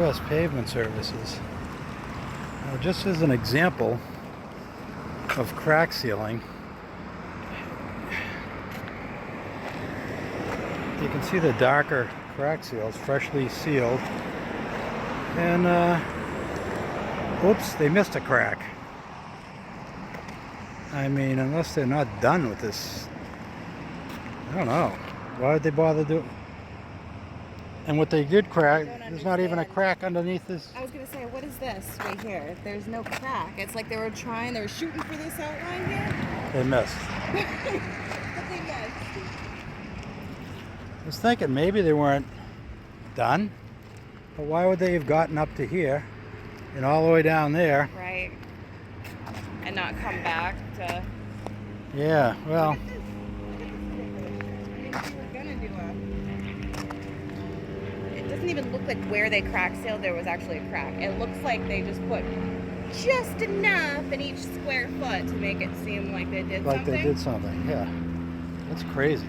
U.S. Pavement Services. Now, just as an example of crack sealing, you can see the darker crack seals, freshly sealed, and oops, they missed a crack. I mean, unless they're not done with this, I don't know. Why would they bother doing? And what they did crack, there's not even a crack underneath this. I was going to say, what is this right here? There's no crack. It's like they were shooting for this outline here. They missed. But they missed. I was thinking maybe they weren't done, but why would they have gotten up to here and all the way down there? Right. And not come back to... Yeah, well... It doesn't even look like where they crack sealed there was actually a crack. It looks like they just put just enough in each square foot to make it seem like they did something. Like they did something, yeah. That's crazy.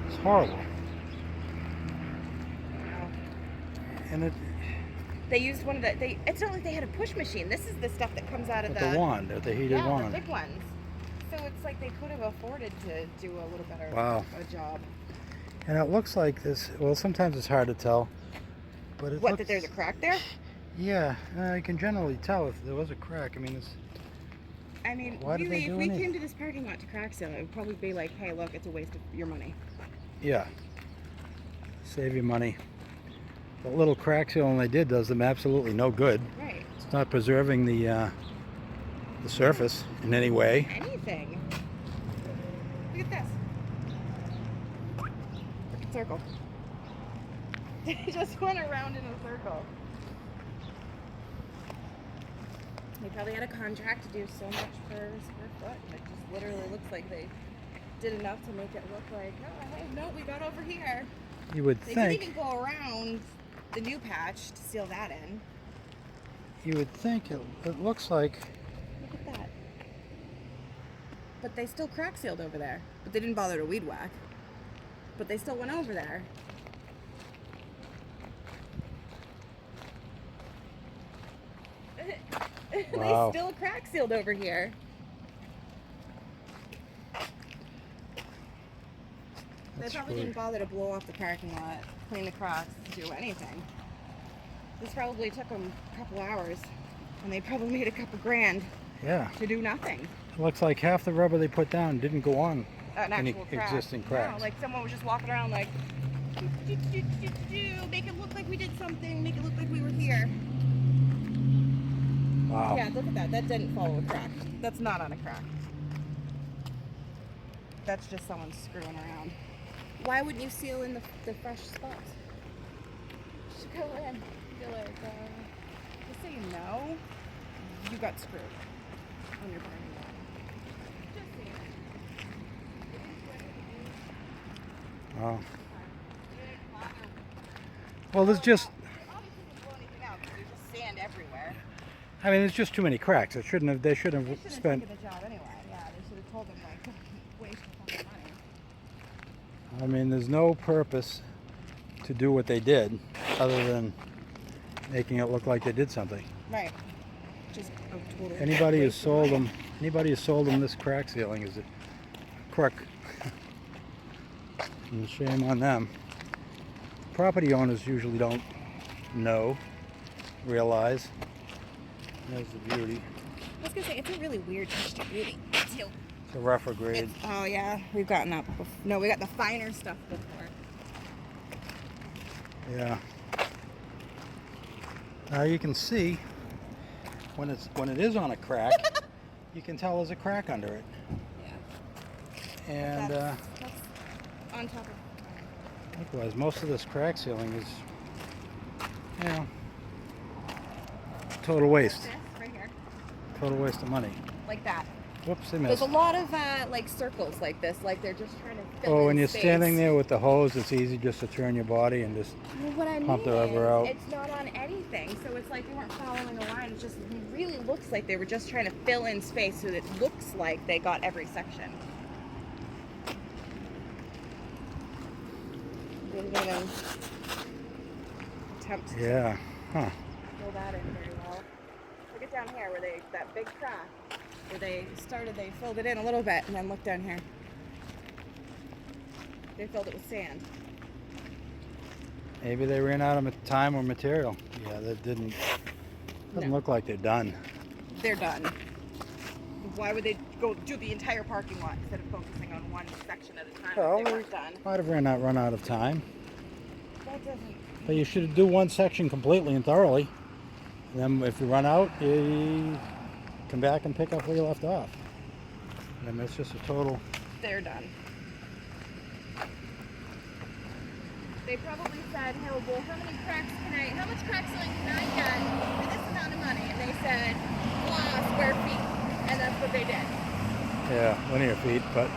It's horrible. And it... They used one of the... It's not like they had a push machine. This is the stuff that comes out of the wand, the heated wand. Yeah, the big ones. So it's like they could have afforded to do a little better a job. And it looks like this, well, sometimes it's hard to tell, but it What, that there's a crack there? Yeah, I can generally tell if there was a crack. I mean, it's... I mean, why really, if we came to this parking lot to crack seal, it would probably be like, hey, look, it's a waste of your money. Yeah. Save you money. The little crack sealing they did does them absolutely no good. Right. It's not preserving the surface in any way. Anything. Look at this. Circle. They just went around in a circle. They probably had a contract to do so much per square foot, and it just literally looks like they did enough to make it look like, oh, hey, no, we got over here. You would They think... didn't even go around the new patch to seal that in. You would think it looks like... Look at that. But they still crack sealed over there. But they didn't bother to weed whack. But they still went over there. Wow. They still crack sealed over here. They probably didn't bother to blow off the parking lot, clean the cracks, do anything. This probably took them a couple hours, and they probably made a couple grand to do nothing. It looks like half the rubber they put down didn't go on any crack. existing cracks. No, like someone was just walking around like, make it look like we did something, make it look like we were here. Wow. Yeah, look at that. That didn't follow a crack. That's not on a crack. That's just someone screwing around. Why wouldn't you seal in the fresh spots? Just go in. Be like, just so you know, you got screwed on your parking lot. Just saying. Wow. Well, there's just... Obviously, didn't blow anything out because there's just sand everywhere. I mean, there's just too many cracks. They shouldn't have They shouldn't have spent... taken the job anyway. Yeah, they should have told them, like, waste your fucking money. I mean, there's no purpose to do what they did other than making it look like they did something. Right. Just a total Anybody who sold them this crack sealing is a crook. And shame on them. Property owners usually don't realize. There's the beauty. I was gonna say, it's a really weird touch to beauty, too. It's a rougher grade. Oh yeah, we've gotten that before. No, we got the finer stuff before. Yeah. Now you can see when it is on a crack, you can tell there's a crack under it. Yeah. And That's on top of. likewise, most of this crack sealing is, you know, total waste. This right here. Total waste of money. Like that. Whoops, they There's missed. a lot of like circles like this, like they're just trying to fill Oh, in when you're space. standing there with the hose, it's easy just to turn your body and just Well, what I pump mean the rubber out. it's not on anything, so it's like they weren't following a line. It just really looks like they were just trying to fill in space so that it looks like they got every section. They didn't even attempt to Yeah. Huh. fill that in very well. Look at down here where that big crack where they filled it in a little bit, and then look down here. They filled it with sand. Maybe they ran out of time or material. Yeah, that doesn't look like they're done. They're done. Why would they go do the entire parking lot instead of focusing on one section at a time? Well, if they weren't done. Might have run out of time. That doesn't. But you should do one section completely and thoroughly. And then if you run out, you come back and pick up where you left off. And that's just a total. They're done. They probably said, "Hey, well, how much crack sealing can I get for this amount of money?" And they said, "Blah, square feet," and that's what they did. Yeah, linear feet, but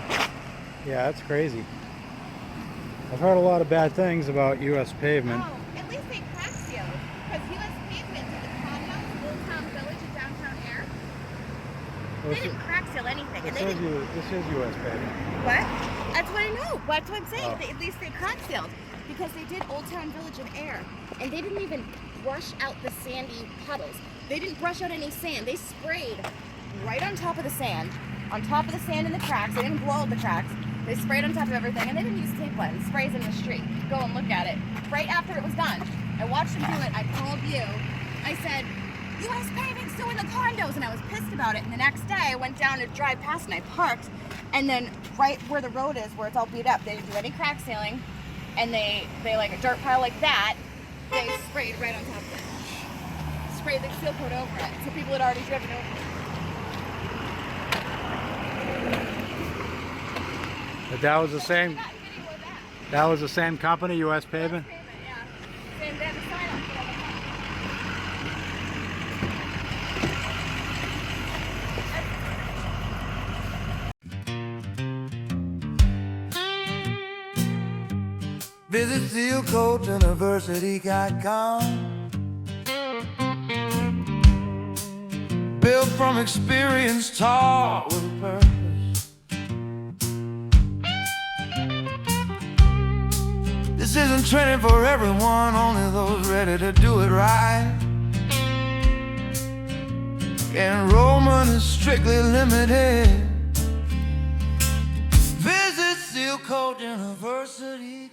yeah, that's crazy. I've heard a lot of bad things about U.S. pavement. Oh, at least they crack sealed, because U.S. pavement to the condos, Old Town Village, and Downtown Air, they didn't crack seal anything. This is U.S. pavement. What? That's what I know. That's what I'm saying. Oh. At least they crack sealed. Because they did Old Town Village and Air, and they didn't even brush out the sandy puddles. They didn't brush out any sand. They sprayed right on top of the sand in the cracks. They didn't blow out the cracks. They sprayed on top of everything, and they didn't use tape lens. Sprays in the street. Go and look at it. Right after it was done, I watched them do it. I called you. I said, "U.S. paving's doing the condos," and I was pissed about it. And the next day, I went down to drive past, and I parked. And then right where the road is, where it's all beat up, they didn't do any crack sealing. And they like a dirt pile like that, they sprayed right on top of it. Sprayed the seal coat over it. So people had already driven over it. But that was the same. That was the same company, U.S. Pavement. Yeah. Same, they had the sign up for it. Visit Sealcoat University.com. Built from experience, taught with a purpose. This isn't training for everyone, only those ready to do it right. Enrollment is strictly limited. Visit Sealcoat University.